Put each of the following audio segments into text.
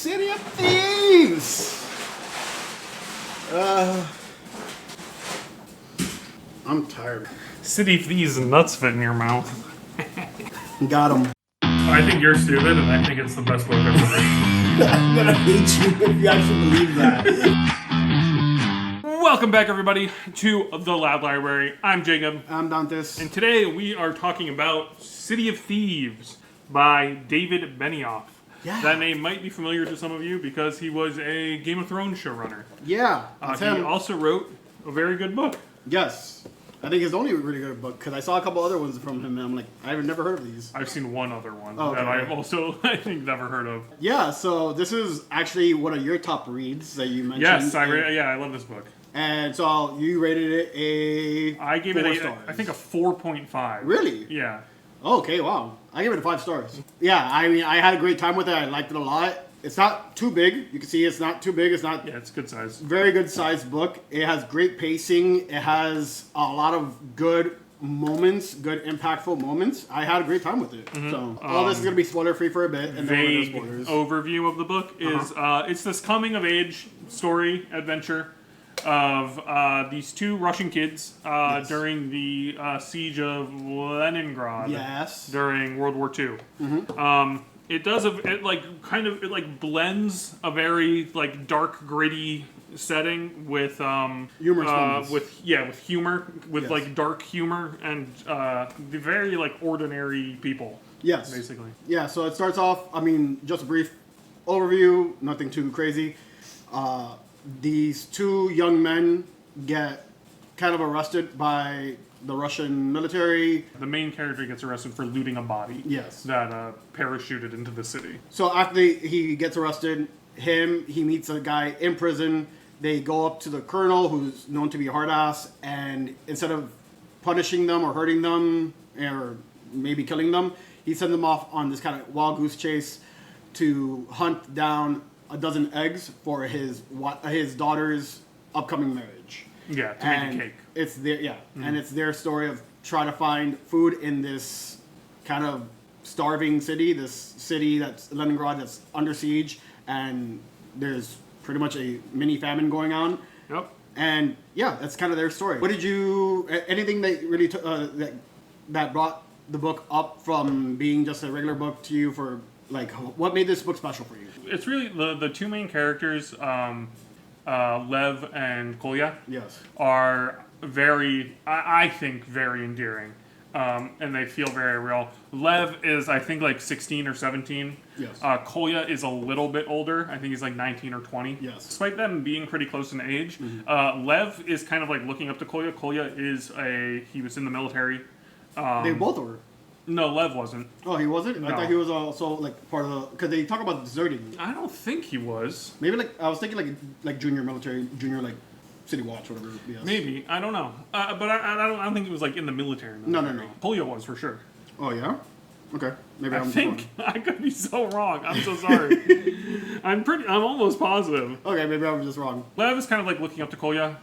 City of Thieves! I'm tired. City of Thieves nuts fit in your mouth. Got him. I think you're stupid, and I think it's the best book I've ever read. I'm gonna hate you if you actually believe that. Welcome back, everybody, to the Loud Library. I'm Jacob. I'm Dantes. And today we are talking about City of Thieves by David Bennioff. Yeah. That name might be familiar to some of you because he was a Game of Thrones showrunner. Yeah. He also wrote a very good book. Yes. I think it's the only really good book because I saw a couple other ones from him and I'm like, I've never heard of these. I've seen one other one that I've also, I think, never heard of. Yeah, so this is actually one of your top reads that you mentioned. Yes, I love this book. And so you rated it I gave it 4 stars. I think a 4.5. Really? Yeah. Oh, okay, wow. I give it 5 stars. Yeah, I mean, I had a great time with it. I liked it a lot. It's not too big. You can see it's not too big. It's not... Yeah, it's good size. Very good sized book. It has great pacing. It has a lot of good moments, good impactful moments. I had a great time with it. Mm-hmm. So all this is going to be spoiler free for a bit. And vague then spoilers. Overview of the book is it's this coming of age story adventure of these two Russian kids during the siege of Leningrad. Yes. During World War II. Mm-hmm. It blends a very like dark, gritty setting with humorous moments. with humor, with like dark humor and the very like ordinary people. Yes. Basically. Yeah. So it starts off. I mean, just a brief overview. Nothing too crazy. These two young men get kind of arrested by the Russian military. The main character gets arrested for looting a body. Yes. That parachuted into the city. So after he gets arrested, he meets a guy in prison. They go up to the colonel, who's known to be a hard ass, and instead of punishing them or hurting them or maybe killing them, he sends them off on this kind of wild goose chase to hunt down a dozen eggs for his daughter's upcoming marriage. Yeah, to make a cake. It's and it's their story of trying to find food in this kind of starving city, this city that's Leningrad that's under siege, and there's pretty much a mini famine going on. Yep. And yeah, that's kind of their story. What did you? Anything that really that brought the book up from being just a regular book to you? For like, what made this book special for you? It's really the two main characters, Lev and Kolya. Yes. Are very, I think, very endearing. And they feel very real. Lev is, I think, like 16 or 17. Yes. Kolya is a little bit older. I think he's like 19 or 20. Yes. Despite them being pretty close in age, Lev is kind of like looking up to Kolya. Kolya he was in the military. They both were. No, Lev wasn't. Oh, he wasn't? No. I thought he was also like part of the... Because they talk about deserting. I don't think he was. Maybe like... I was thinking like junior military, junior like city watch, whatever. Yes. Maybe. I don't know. But I don't think he was like in the military. No. Kolya was for sure. Oh, yeah? Okay. Maybe I think I could be so wrong. I'm so sorry. I'm almost positive. Okay, maybe I'm just wrong. Lev is kind of like looking up to Kolya.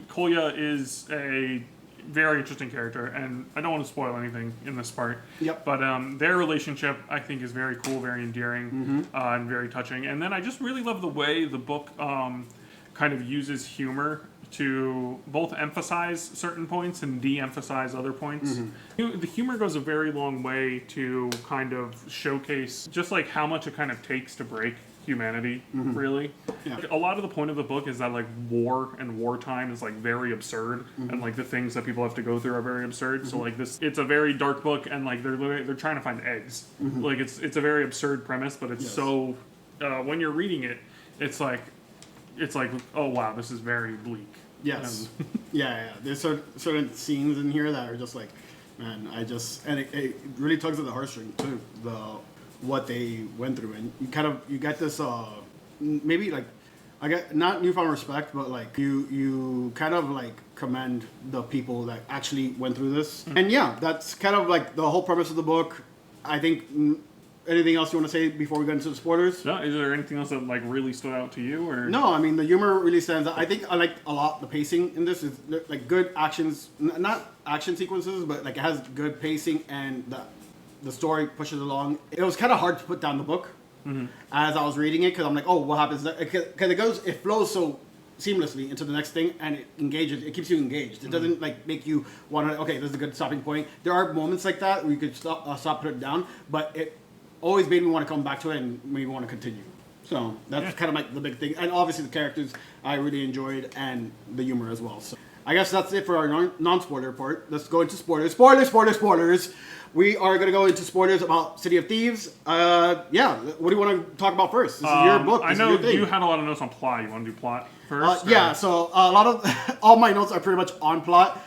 Kolya is a very interesting character, and I don't want to spoil anything in this part. Yep. But their relationship, I think, is very cool, very endearing, and very touching. And then I just really love the way the book kind of uses humor to both emphasize certain points and de-emphasize other points. The humor goes a very long way to kind of showcase just like how much it kind of takes to break humanity, really. Yeah. A lot of the point of the book is that like war and wartime is like very absurd, and like the things that people have to go through are very absurd. So like it's a very dark book, and like they're trying to find eggs. Like it's a very absurd premise, but it's so when you're reading it, it's like oh wow, this is very bleak. Yes. Yeah. There's certain scenes in here that are just like, man, and it really tugs at the heartstring too. What they went through, and you get this maybe like I get not newfound respect, but like you kind of like commend the people that actually went through this. And yeah, that's kind of like the whole premise of the book. I think anything else you want to say before we get into the spoilers? No, is there anything else that like really stood out to you, or no? I mean, the humor really stands out. I think I liked a lot the pacing in this. Is like good actions, not action sequences, but like it has good pacing, and the story pushes along. It was kind of hard to put down the book as I was reading it, because I'm like, oh, what happens? Because it flows so seamlessly into the next thing, and it engages. It keeps you engaged. It doesn't like make you want to. Okay, this is a good stopping point. There are moments like that where you could stop, put it down, but it always made me want to come back to it and made me want to continue. So that's kind of like the big thing, and obviously the characters I really enjoyed, and the humor as well. So I guess that's it for our non-spoiler part. Let's go into spoilers. Spoilers. We are going to go into spoilers about City of Thieves. Yeah, what do you want to talk about first? This is your book. I know you had a lot of notes on plot. You want to do plot first? Yeah, so a lot of all my notes are pretty much on plot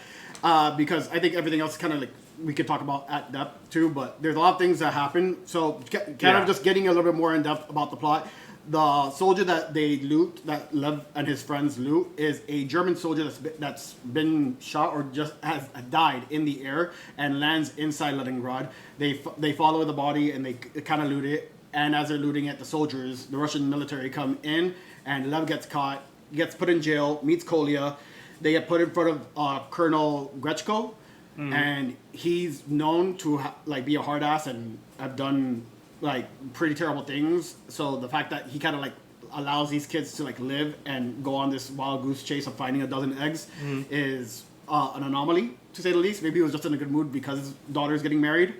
because I think everything else kind of like we could talk about at depth too. But there's a lot of things that happen. So kind of just getting a little bit more in depth about the plot. The soldier that they loot, that Lev and his friends loot, is a German soldier that's been shot or just has died in the air and lands inside Leningrad. They follow the body and they kind of loot it. And as they're looting it, the Russian military come in, and Lev gets caught, gets put in jail, meets Kolya. They get put in front of Colonel Grechko, and he's known to be a hard ass and have done like pretty terrible things. So the fact that he kind of like allows these kids to like live and go on this wild goose chase of finding a dozen eggs is an anomaly, to say the least. Maybe he was just in a good mood because his daughter's getting married.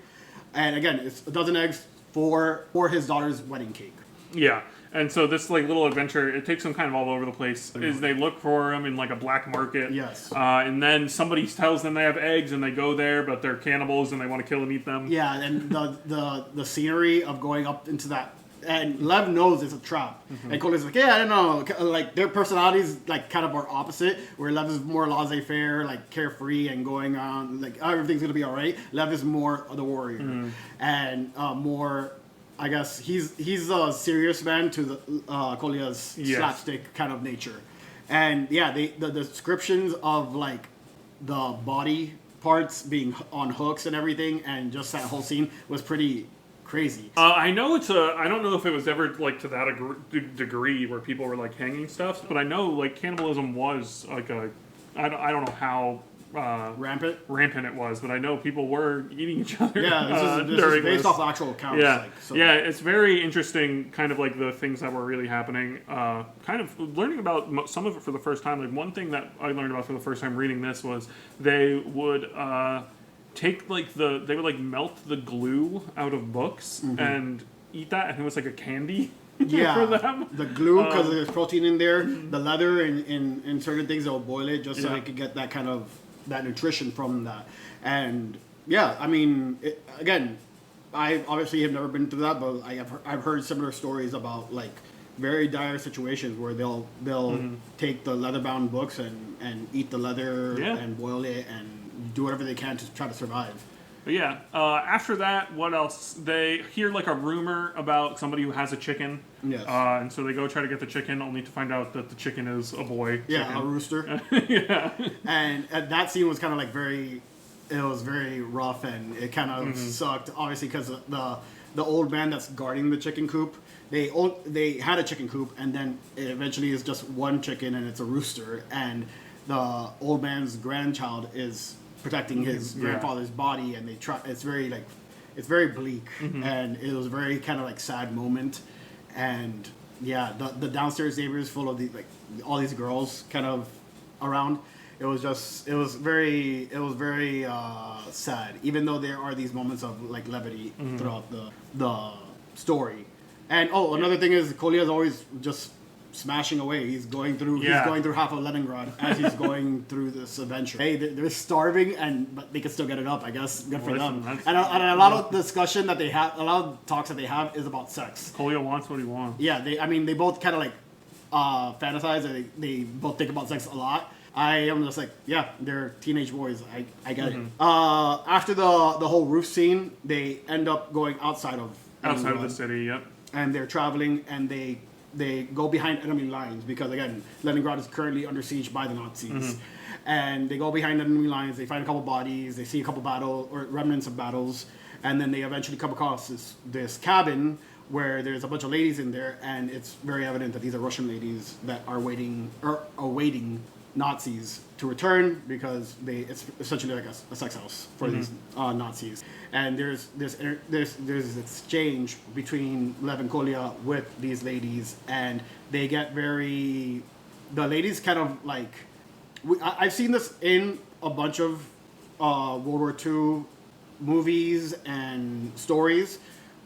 And again, it's a dozen eggs for his daughter's wedding cake. Yeah. And so this like little adventure, it takes them kind of all over the place. Is they look for them in like a black market. Yes. And then somebody tells them they have eggs, and they go there, but they're cannibals and they want to kill and eat them. Yeah, and the scenery of going up into that, and Lev knows it's a trap. And Kolya's like, yeah, I don't know. Like their personalities like kind of are opposite. Where Lev is more laissez-faire, like carefree and going on, like everything's gonna be all right. Lev is more the warrior and more. I guess he's a serious man to the Kolya's slapstick kind of nature, and yeah, the descriptions of like the body parts being on hooks and everything, and just that whole scene was pretty crazy. I know I don't know if it was ever like to that degree where people were like hanging stuff, but I know like cannibalism was like I don't know how rampant it was, but I know people were eating each other. Yeah, this is based off actual accounts. Yeah, yeah, it's very interesting, kind of like the things that were really happening. Kind of learning about some of it for the first time. Like one thing that I learned about for the first time reading this was they would take like they would like melt the glue out of books and eat that, and it was like a candy. Yeah, for them. The glue, because there's protein in there. The leather and certain things, they'll boil it just so they could get that kind of that nutrition from that. And yeah, I mean, again, I obviously have never been through that, but I've heard similar stories about like very dire situations where they'll take the leather-bound books and eat the leather and boil it and do whatever they can to try to survive. But yeah, after that, what else? They hear like a rumor about somebody who has a chicken. Yes. And so they go try to get the chicken, only to find out that the chicken is a boy. Yeah, chicken. a rooster. Yeah. And that scene was kind of like it was very rough, and it kind of sucked, obviously, because the old man that's guarding the chicken coop, they had a chicken coop, and then it eventually is just one chicken, and it's a rooster, and the old man's grandchild is protecting his grandfather's body, and it's very bleak, and it was a very kind of like sad moment. And yeah, the downstairs neighbors full of all these girls kind of around. It was very sad, even though there are these moments of like levity throughout the story. And another thing is Kolya is always just smashing away. He's going through half of Leningrad as he's going through this adventure. Hey, they're starving, but they can still get it up, I guess. Good for them. And a lot of discussion that they have, a lot of talks that they have is about sex. Kolya wants what he wants. Yeah, they both kind of like fantasize, and they both think about sex a lot. I am just like, yeah, they're teenage boys. I get it. After the whole roof scene, they end up going outside of the city. Yep. And they're traveling, and they go behind enemy lines because, again, Leningrad is currently under siege by the Nazis. And they go behind enemy lines, they find a couple bodies, they see a couple remnants of battles, and then they eventually come across this cabin where there's a bunch of ladies in there, and it's very evident that these are Russian ladies that are awaiting Nazis to return because it's essentially like a sex house for these Nazis. And there's this exchange between Lev and Kolya with these ladies, and they get the ladies kind of like, I've seen this in a bunch of World War II movies and stories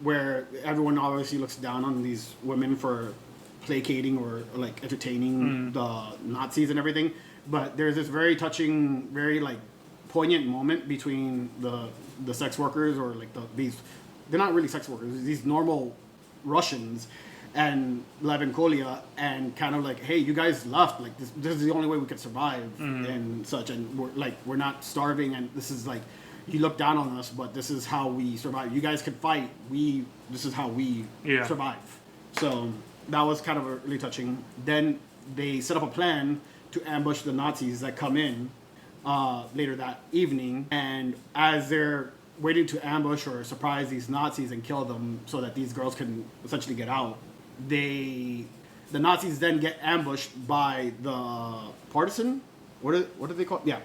where everyone obviously looks down on these women for placating or like entertaining the Nazis and everything. But there's this very touching, very like poignant moment between the sex workers, or like they're not really sex workers, these normal Russians, and Lev and Kolya, and kind of like, hey, you guys left, like this is the only way we could survive and such, and we're not starving, and this is like, you look down on us, but this is how we survive. You guys could fight, this is how we survive. So that was kind of really touching. Then they set up a plan to ambush the Nazis that come in later that evening, and as they're waiting to ambush or surprise these Nazis and kill them so that these girls can essentially get out, the Nazis then get ambushed by the partisan. What are they called? Yeah,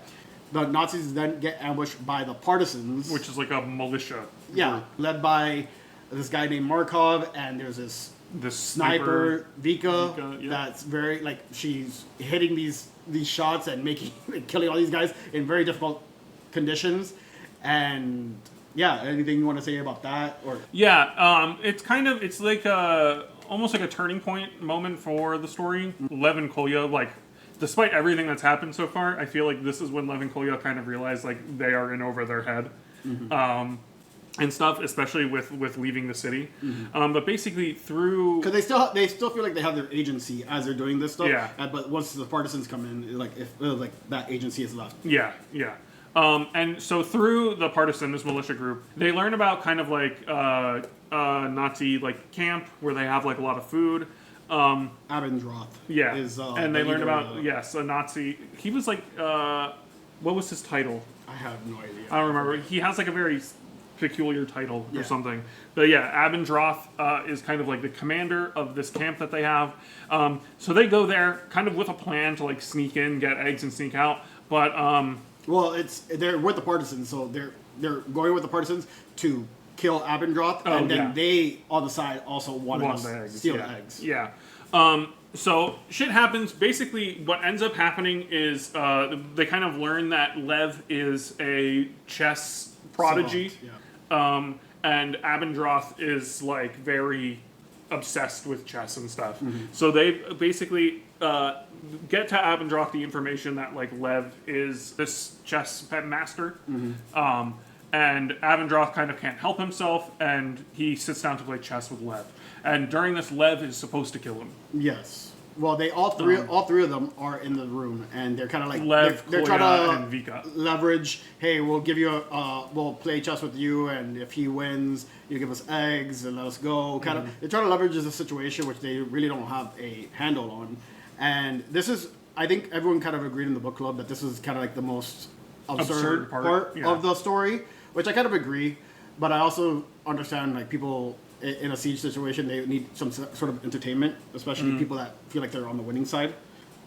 the Nazis then get ambushed by the partisans, which is like a militia. Yeah, led by this guy named Markov, and there's this sniper Vika, that's very like, she's hitting these shots and killing all these guys in very difficult conditions. And yeah, anything you want to say about that? Or it's like almost like a turning point moment for the story. Lev and Kolya, like, despite everything that's happened so far, I feel like this is when Lev and Kolya kind of realize like they are in over their head. And stuff, especially with leaving the city, but basically through, because they still feel like they have their agency as they're doing this stuff. Yeah. But once the partisans come in, like if like that agency is left. Yeah. And so through the partisan, this militia group, they learn about kind of like Nazi like camp where they have like a lot of food. Abendroth. Yeah. Is, and they learn about a Nazi. He was like, what was his title? I have no idea. I don't remember. He has like a very peculiar title or something, but yeah, Abendroth is kind of like the commander of this camp that they have. So they go there kind of with a plan to like sneak in, get eggs, and sneak out. But well, they're with the partisans, so they're going with the partisans to kill Abendroth, and then they on the side also want to steal the eggs. Yeah. So shit happens. Basically, what ends up happening is they kind of learn that Lev is a chess prodigy. And Abendroth is like very obsessed with chess and stuff. So they basically get to Abendroth the information that like Lev is this chess master. And Abendroth kind of can't help himself, and he sits down to play chess with Lev. And during this, Lev is supposed to kill him. Yes. Well, all three of them are in the room, and they're kind of like Lev, they're Kolya, trying and Vika. Leverage. Hey, we'll give you we'll play chess with you, and if he wins, you give us eggs and let us go. Kind of, they're trying to leverage this situation which they really don't have a handle on. And this is, I think everyone kind of agreed in the book club that this is kind of like the most absurd part of the story, which I kind of agree. But I also understand like people in a siege situation, they need some sort of entertainment, especially people that feel like they're on the winning side,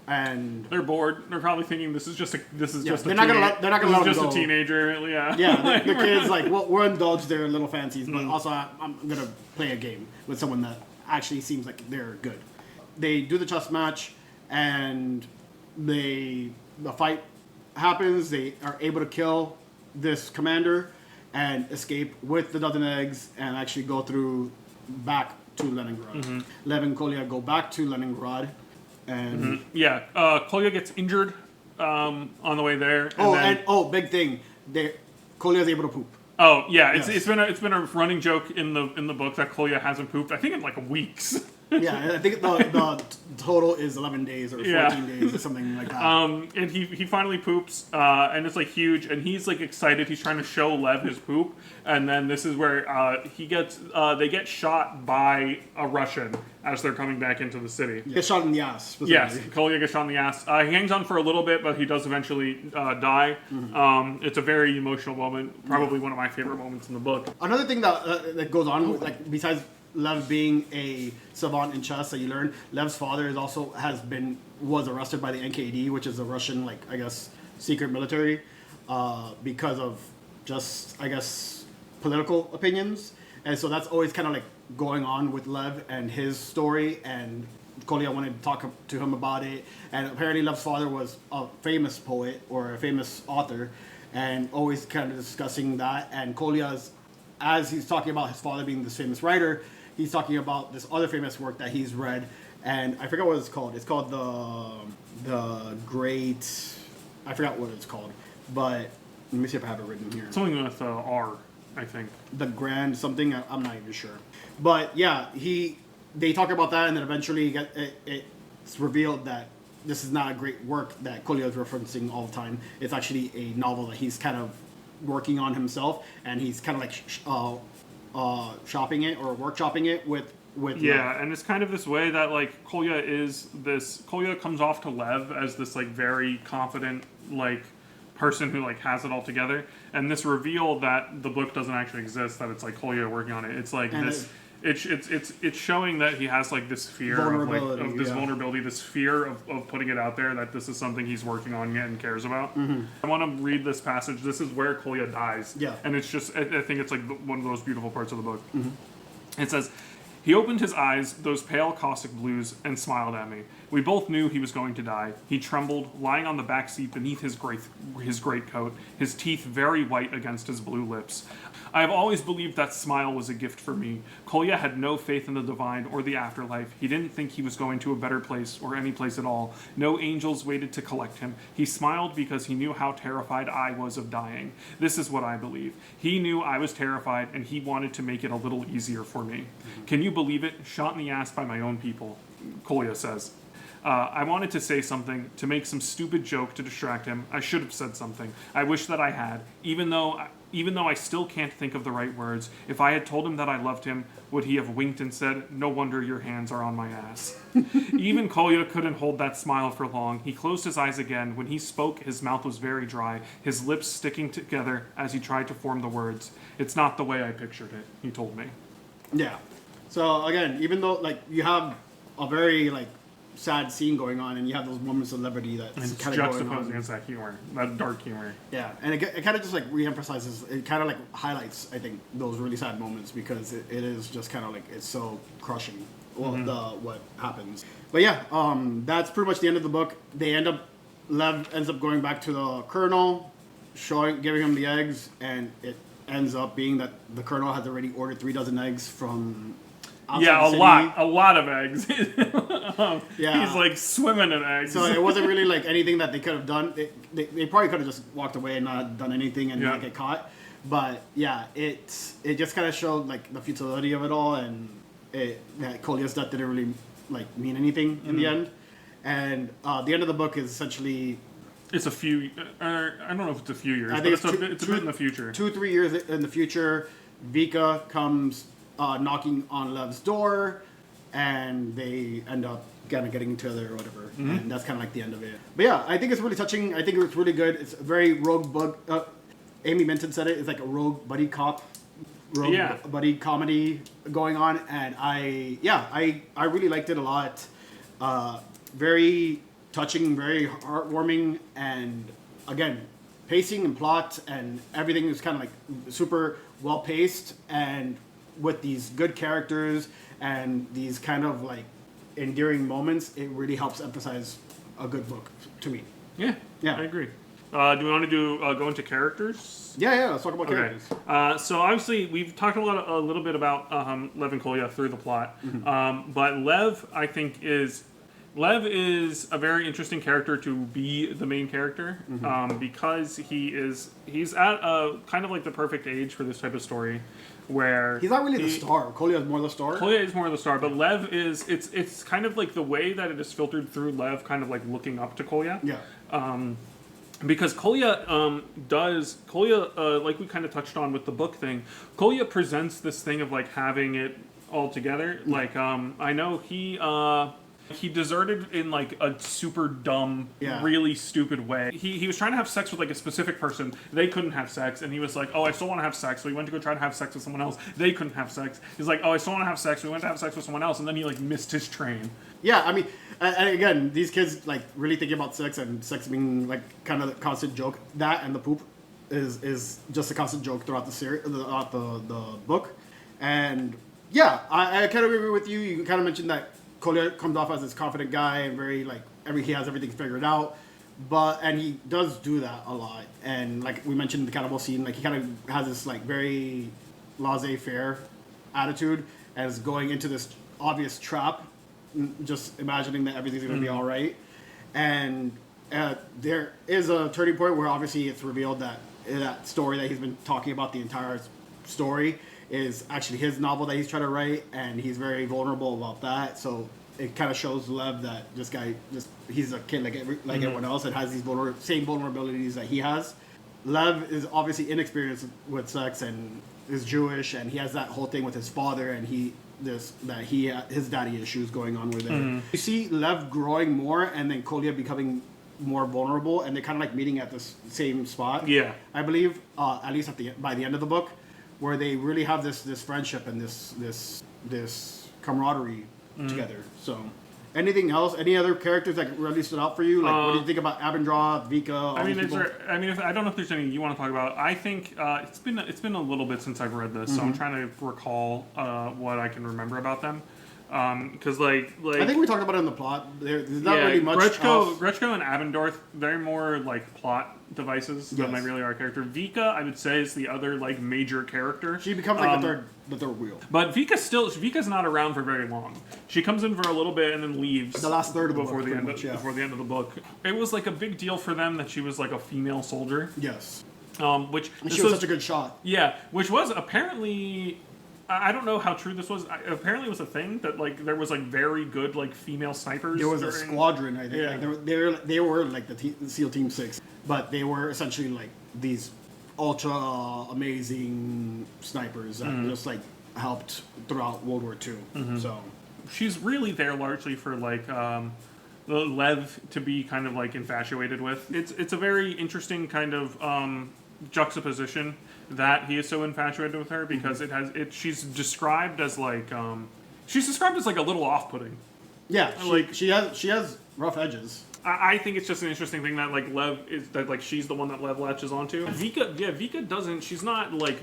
and they're bored. They're probably thinking this is just a they're not gonna let them just go. A teenager. Yeah. The kids like we'll indulge their little fancies, but also I'm gonna play a game with someone that actually seems like they're good. They do the chess match, and the fight happens. They are able to kill this commander and escape with the dozen eggs and actually go back to Leningrad. Lev and Kolya go back to Leningrad, and Kolya gets injured on the way there. Big thing, Kolya's able to poop. Oh yeah, it's been a running joke in the book that Kolya hasn't pooped. I think in like weeks. Yeah, I think the total is 11 days or 14 days or something like that. And he finally poops, and it's like huge, and he's like excited. He's trying to show Lev his poop, and then this is where they get shot by a Russian as they're coming back into the city. Get shot in the ass. Yes, Kolya gets shot in the ass. He hangs on for a little bit, but he does eventually die. It's a very emotional moment, probably one of my favorite moments in the book. Another thing that goes on, like besides Lev being a savant in chess that you learn, Lev's father was arrested by the NKD, which is the Russian, like, I guess, secret military, because of just, I guess, political opinions. And so that's always kind of like going on with Lev and his story, and Kolya wanted to talk to him about it. And apparently Lev's father was a famous poet or a famous author, and always kind of discussing that. And Kolya's, as he's talking about his father being this famous writer, he's talking about this other famous work that he's read, and I forgot what it's called. It's called the Great, I forgot what it's called, but let me see if I have it written here. Something with R, I think. The Grand something, I'm not even sure. But yeah, they talk about that, and then eventually it's revealed that this is not a great work that Kolya is referencing all the time. It's actually a novel that he's kind of working on himself, and he's kind of like shopping it or workshopping it with yeah, and it's kind of this way that like Kolya comes off to Lev as this like very confident like person who like has it all together, and this reveal that the book doesn't actually exist, that it's like Kolya working on it. It's like and this. It's showing that he has like this fear of this vulnerability, this fear of putting it out there, that this is something he's working on and cares about. Mm-hmm. I want to read this passage. This is where Kolya dies. Yeah. And it's just, I think it's like one of those beautiful parts of the book. Mm-hmm. It says, "He opened his eyes, those pale caustic blues, and smiled at me. We both knew he was going to die. He trembled, lying on the back seat beneath his greatcoat, his teeth very white against his blue lips. I have always believed that smile was a gift for me. Kolya had no faith in the divine or the afterlife. He didn't think he was going to a better place or any place at all. No angels waited to collect him. He smiled because he knew how terrified I was of dying. This is what I believe. He knew I was terrified, and he wanted to make it a little easier for me. Can you believe it? Shot in the ass by my own people," Kolya says. "I wanted to say something, to make some stupid joke to distract him. I should have said something. I wish that I had, even though I still can't think of the right words. If I had told him that I loved him, would he have winked and said, 'No wonder your hands are on my ass'?" Even Kolya couldn't hold that smile for long. He closed his eyes again. When he spoke, his mouth was very dry, his lips sticking together as he tried to form the words. "It's not the way I pictured it," he told me. Yeah. So again, even though like you have a very like sad scene going on, and you have those moments of levity that's kind of going on juxtaposed against that humor, that dark humor. Yeah, and it kind of just like re-emphasizes, it kind of like highlights, I think, those really sad moments, because it is just kind of like, it's so crushing what happens. But yeah, that's pretty much the end of the book. Lev ends up going back to the colonel, giving him the eggs, and it ends up being that the colonel has already ordered 3 dozen eggs from outside a lot of eggs. Yeah. He's like swimming in eggs. So it wasn't really like anything that they could have done. They probably could have just walked away and not done anything and not get caught. But yeah, it just kind of showed like the futility of it all, and that Kolya's death didn't really like mean anything in the end. And the end of the book is essentially, it's a few. I don't know if it's a few years. I think it's a bit in the future. 2-3 years in the future, Vika comes knocking on Lev's door, and they end up kind of getting together or whatever. Mm-hmm. And that's kind of like the end of it. But yeah, I think it's really touching. I think it's really good. It's a very Amy Minton said it. It's like a rogue buddy comedy going on, and I really liked it a lot. Very touching, very heartwarming, and again, pacing and plot and everything is kind of like super well paced, and with these good characters and these kind of like endearing moments, it really helps emphasize a good book to me. Yeah, I agree. Do we want to go into characters? Yeah, let's talk about characters. So obviously we've talked a little bit about Lev and Kolya through the plot, but Lev, I think, is a very interesting character to be the main character, because he's at a kind of like the perfect age for this type of story, where he's not really the star. Kolya is more the star. Kolya is more the star, but Lev is it's kind of like the way that it is filtered through Lev, kind of like looking up to Kolya. Yeah. Because Kolya like we kind of touched on with the book thing, Kolya presents this thing of like having it all together. Like I know He deserted in like a super dumb, really stupid way. He was trying to have sex with like a specific person. They couldn't have sex, and he was like, "Oh, I still want to have sex." So he went to go try to have sex with someone else. They couldn't have sex. He's like, "Oh, I still want to have sex." So he went to have sex with someone else, and then he like missed his train. Yeah, I mean, and again, these kids like really thinking about sex and sex being like kind of the constant joke. That and the poop is just a constant joke throughout the series, throughout the book. And yeah, I kind of agree with you. You kind of mentioned that Kolya comes off as this confident guy and very like he has everything figured out, and he does do that a lot. And like we mentioned the cannibal scene, like he kind of has this like very laissez-faire attitude and is going into this obvious trap, just imagining that everything's going to be all right. And there is a turning point where obviously it's revealed that that story that he's been talking about the entire story is actually his novel that he's trying to write, and he's very vulnerable about that. So it kind of shows Lev that this guy he's a kid like everyone else and has these same vulnerabilities that he has. Lev is obviously inexperienced with sex and is Jewish, and he has that whole thing with his father, and his daddy issues going on with it. You see Lev growing more, and then Kolya becoming more vulnerable, and they're kind of like meeting at this same spot. Yeah, I believe at least by the end of the book, where they really have this friendship and this camaraderie together. So, anything else? Any other characters that really stood out for you? Like, what do you think about Abendroth, Vika? I don't know if there's anything you want to talk about. I think it's been a little bit since I've read this, so I'm trying to recall what I can remember about them. Because like I think we talked about it in the plot. There's not really much. Gretchko and Abendorf, they're more like plot devices than they really are character. Vika, I would say, is the other like major character. She becomes like the third wheel. But Vika's not around for very long. She comes in for a little bit and then leaves. The last third of the before book, before the end of the book. It was like a big deal for them that she was like a female soldier. Yes. Which she was such a good shot. Yeah, which was apparently. I don't know how true this was. Apparently, it was a thing that like there was like very good like female snipers. There was a squadron, I think. Yeah. Like, they were like the SEAL Team 6, but they were essentially like these ultra amazing snipers that just like helped throughout World War II. So she's really there largely for like Lev to be kind of like infatuated with. It's a very interesting kind of juxtaposition that he is so infatuated with her because she's described as like a little off-putting. Yeah, she has rough edges. I think it's just an interesting thing that like Lev is that like she's the one that Lev latches onto. Vika doesn't. She's not like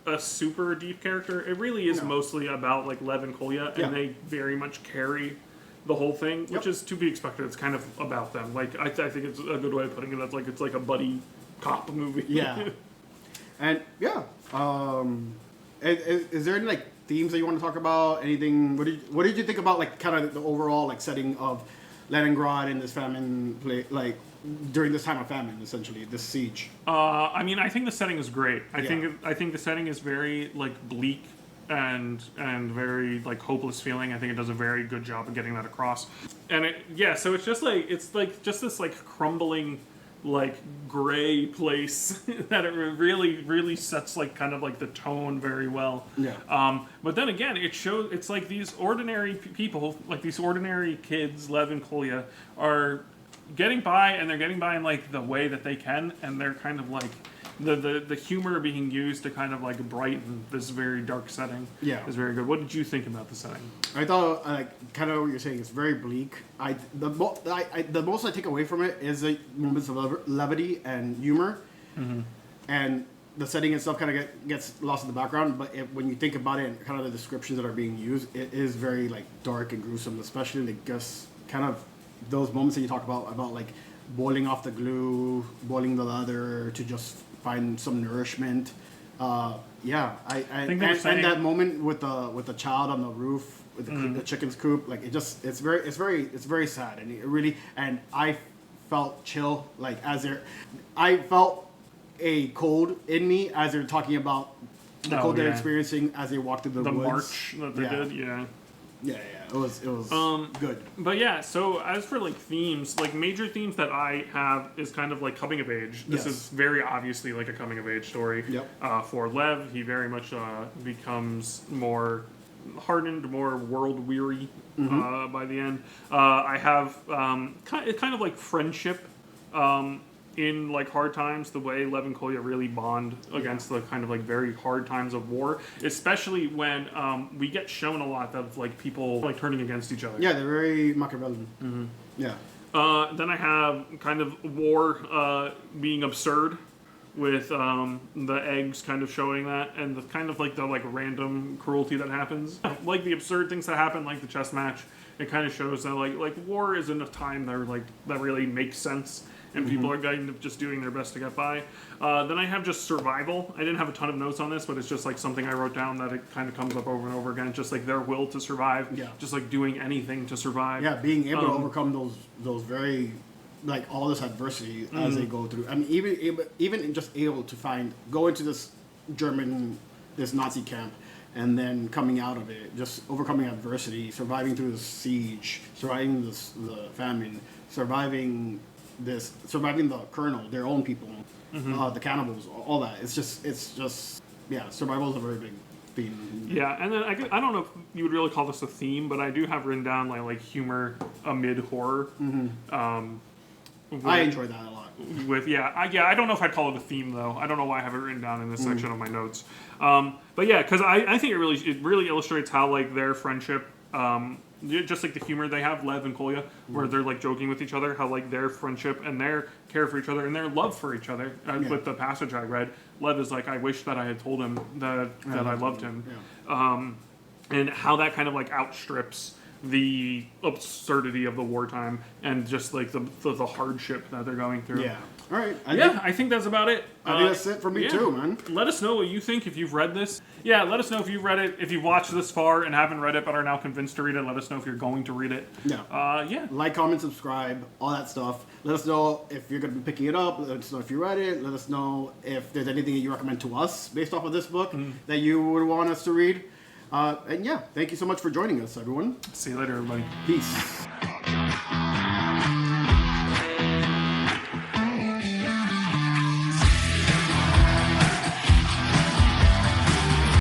a super deep character. It really is mostly about like Lev and Kolya, and they very much carry the whole thing, which is to be expected. It's kind of about them. Like I think it's a good way of putting it. That's like it's like a buddy cop movie. Yeah. And is there any like themes that you want to talk about? Anything? What did you think about like kind of the overall like setting of Leningrad in this famine, like during this time of famine, essentially this siege? I mean, I think the setting is great. I think the setting is very like bleak and very like hopeless feeling. I think it does a very good job of getting that across. And so it's just this like crumbling, like gray place that it really really sets like kind of like the tone very well. But then again, it's like these ordinary people, like these ordinary kids, Lev and Kolya, are getting by, and they're getting by in like the way that they can, and they're kind of like the humor being used to kind of like brighten this very dark setting is very good. What did you think about the setting? I thought kind of what you're saying. It's very bleak. The most I take away from it is the moments of levity and humor, and the setting itself kind of gets lost in the background. But when you think about it, and kind of the descriptions that are being used, it is very like dark and gruesome, especially like just kind of those moments that you talk about like boiling off the glue, boiling the leather to just find some nourishment. I think and that moment with the child on the roof with the chicken's coop, like it's very sad, and it really, and I felt chill like I felt a cold in me as they're talking about the cold they're experiencing as they walk through the woods. March that they did. It was good. But yeah, so as for like themes, like major themes that I have is kind of like coming of age. This is very obviously like a coming of age story. For Lev, he very much becomes more hardened, more world weary by the end. I have kind of like friendship in like hard times, the way Lev and Kolya really bond against the kind of like very hard times of war, especially when we get shown a lot of like people like turning against each other. Yeah, they're very Machiavellian. Yeah. Then I have kind of war being absurd, with the eggs kind of showing that, and the kind of like the like random cruelty that happens, like the absurd things that happen, like the chess match. It kind of shows that like war isn't a time that really makes sense, and people are kind of just doing their best to get by. Then I have just survival. I didn't have a ton of notes on this, but it's just like something I wrote down that it kind of comes up over and over again. Just like their will to survive, just like doing anything to survive. Yeah, being able to overcome those very, like, all this adversity as they go through. I mean, even just able to go into this Nazi camp, and then coming out of it, just overcoming adversity, surviving through the siege, surviving the famine, surviving the colonel, their own people, the cannibals, all that. It's just survival is a very big theme. Yeah, and then I don't know if you would really call this a theme, but I do have written down like humor amid horror. I enjoy that a lot. I don't know if I'd call it a theme though. I don't know why I have it written down in this section of my notes. But yeah, because I think it really illustrates how like their friendship, just like the humor they have, Lev and Kolya, where they're like joking with each other, how like their friendship and their care for each other and their love for each other. With the passage I read, Lev is like, I wish that I had told him that I loved him, and how that kind of like outstrips the absurdity of the wartime and just like the hardship that they're going through. Yeah. All right. I think that's about it. I think that's it for me too, man. Let us know what you think if you've read this. Yeah, let us know if you've read it. If you've watched this far and haven't read it but are now convinced to read it, let us know if you're going to read it. Yeah. Like, comment, subscribe, all that stuff. Let us know if you're going to be picking it up. Let us know if you read it. Let us know if there's anything that you recommend to us based off of this book that you would want us to read. And yeah, thank you so much for joining us, everyone. See you later, everybody. Peace.